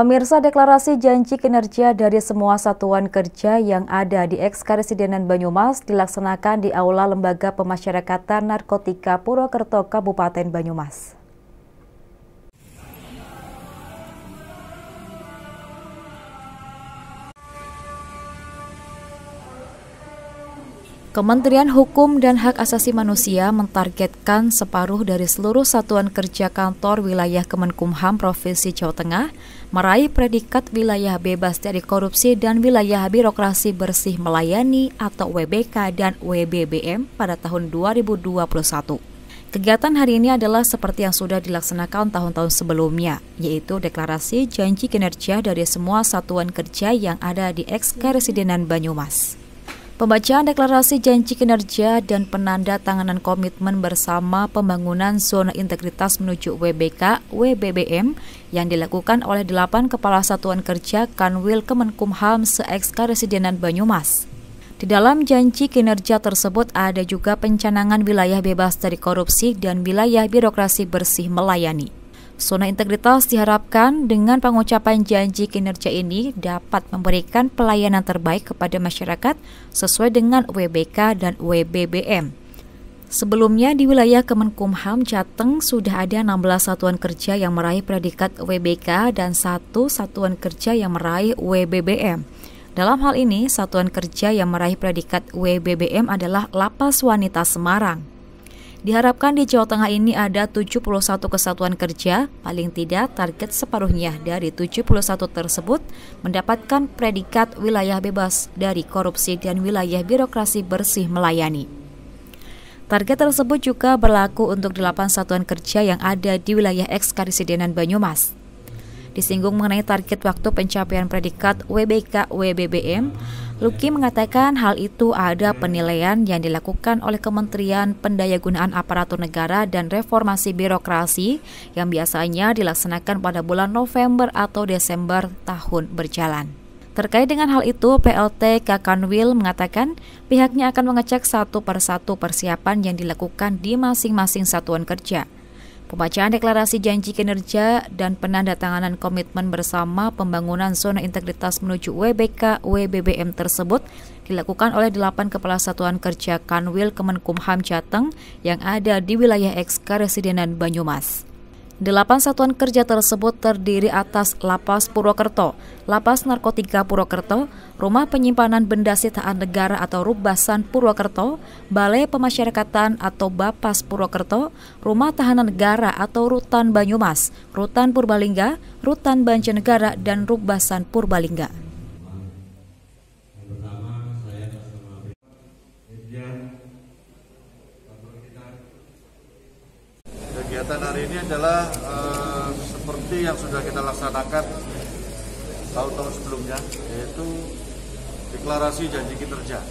Pemirsa, deklarasi janji kinerja dari semua satuan kerja yang ada di Eks-Karesidenan Banyumas dilaksanakan di Aula Lembaga Pemasyarakatan Narkotika Purwokerto, Kabupaten Banyumas. Kementerian Hukum dan Hak Asasi Manusia mentargetkan separuh dari seluruh satuan kerja kantor wilayah Kemenkumham Provinsi Jawa Tengah meraih predikat wilayah bebas dari korupsi dan wilayah birokrasi bersih melayani atau WBK dan WBBM pada tahun 2021. Kegiatan hari ini adalah seperti yang sudah dilaksanakan tahun-tahun sebelumnya, yaitu deklarasi janji kinerja dari semua satuan kerja yang ada di Eks-Karesidenan Banyumas. Pembacaan deklarasi janji kinerja dan penandatanganan komitmen bersama pembangunan zona integritas menuju WBK, WBBM yang dilakukan oleh 8 kepala satuan kerja Kanwil Kemenkumham se-Eks-Karesidenan Banyumas. Di dalam janji kinerja tersebut ada juga pencanangan wilayah bebas dari korupsi dan wilayah birokrasi bersih melayani. Zona integritas diharapkan dengan pengucapan janji kinerja ini dapat memberikan pelayanan terbaik kepada masyarakat sesuai dengan WBK dan WBBM. Sebelumnya di wilayah Kemenkumham Jateng sudah ada 16 satuan kerja yang meraih predikat WBK dan 1 satuan kerja yang meraih WBBM. Dalam hal ini, satuan kerja yang meraih predikat WBBM adalah Lapas Wanita Semarang. Diharapkan di Jawa Tengah ini ada 71 kesatuan kerja, paling tidak target separuhnya dari 71 tersebut mendapatkan predikat wilayah bebas dari korupsi dan wilayah birokrasi bersih melayani. Target tersebut juga berlaku untuk 8 satuan kerja yang ada di wilayah Eks-Karesidenan Banyumas. Disinggung mengenai target waktu pencapaian predikat WBK WBBM, Luki mengatakan hal itu ada penilaian yang dilakukan oleh Kementerian Pendayagunaan Aparatur Negara dan Reformasi Birokrasi yang biasanya dilaksanakan pada bulan November atau Desember tahun berjalan. Terkait dengan hal itu, PLT Kakanwil mengatakan pihaknya akan mengecek satu persatu persiapan yang dilakukan di masing-masing satuan kerja. Pembacaan deklarasi janji kinerja dan penandatanganan komitmen bersama pembangunan zona integritas menuju WBK WBBM tersebut dilakukan oleh 8 kepala satuan kerja Kanwil Kemenkumham Jateng yang ada di wilayah Eks-Karesidenan Banyumas. 8 satuan kerja tersebut terdiri atas Lapas Purwokerto, Lapas Narkotika Purwokerto, Rumah Penyimpanan Benda Sitaan Negara atau Rubasan Purwokerto, Balai Pemasyarakatan atau Bapas Purwokerto, Rumah Tahanan Negara atau Rutan Banyumas, Rutan Purbalingga, Rutan Banjarnegara, dan Rubasan Purbalingga. Kegiatan hari ini adalah seperti yang sudah kita laksanakan tahun-tahun sebelumnya, yaitu deklarasi janji kinerja.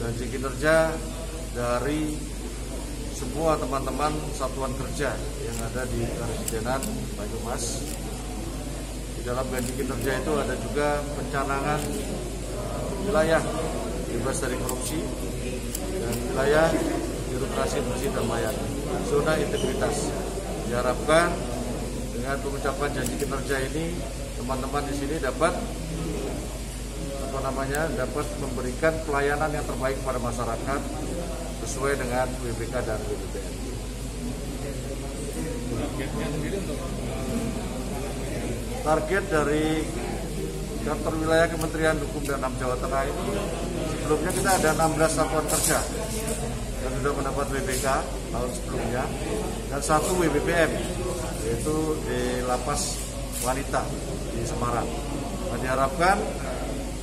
Janji kinerja dari semua teman-teman satuan kerja yang ada di Karesidenan Banyumas. Di dalam janji kinerja itu ada juga pencanangan wilayah bebas dari korupsi dan wilayah birokrasi bersih dan melayani, zona integritas. Diharapkan dengan pengucapan janji kinerja ini teman-teman di sini dapat dapat memberikan pelayanan yang terbaik kepada masyarakat sesuai dengan WBK dan WBBM. Target dari kantor wilayah Kementerian Hukum dan HAM Jawa Tengah ini sebelumnya kita ada 16 satuan kerja yang sudah mendapat WBK tahun sebelumnya dan 1 WBBM, yaitu di Lapas Wanita di Semarang. Nah, diharapkan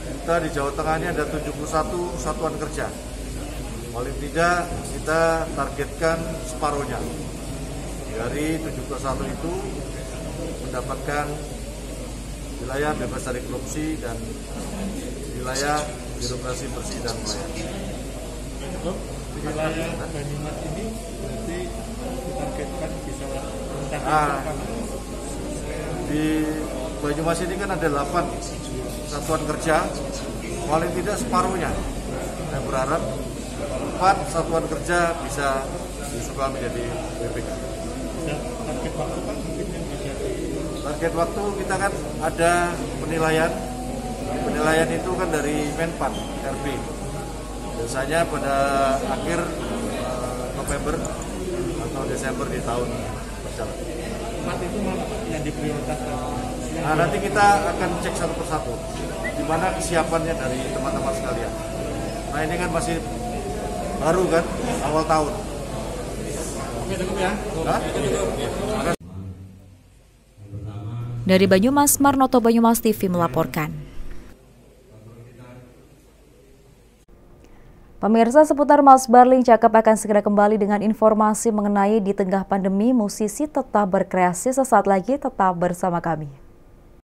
kita di Jawa Tengah ini ada 71 satuan kerja. Paling tidak kita targetkan separuhnya dari 71 itu mendapatkan wilayah bebas dari korupsi dan wilayah birokrasi bersih dan melayani. Wilayah Banyumas ini berarti ditargetkan bisa di Banyumas ini kan ada 8 satuan kerja, paling tidak separuhnya. Saya berharap 4 satuan kerja bisa disusul menjadi WBK. Target waktu kan mungkin yang bisa Target waktu kita kan ada penilaian itu kan dari Menpan RB. Biasanya pada akhir November atau Desember di tahun berjalan. Tempat itu mana Pak yang diprioritaskan? Nah, nanti kita akan cek satu persatu di mana kesiapannya dari teman-teman sekalian. Nah, ini kan masih baru kan, awal tahun. Oke, cukup ya. Dari Banyumas, Marnoto Banyumas TV melaporkan. Pemirsa, seputar Mas Barling Cakep akan segera kembali dengan informasi mengenai di tengah pandemi musisi tetap berkreasi. Sesaat lagi tetap bersama kami.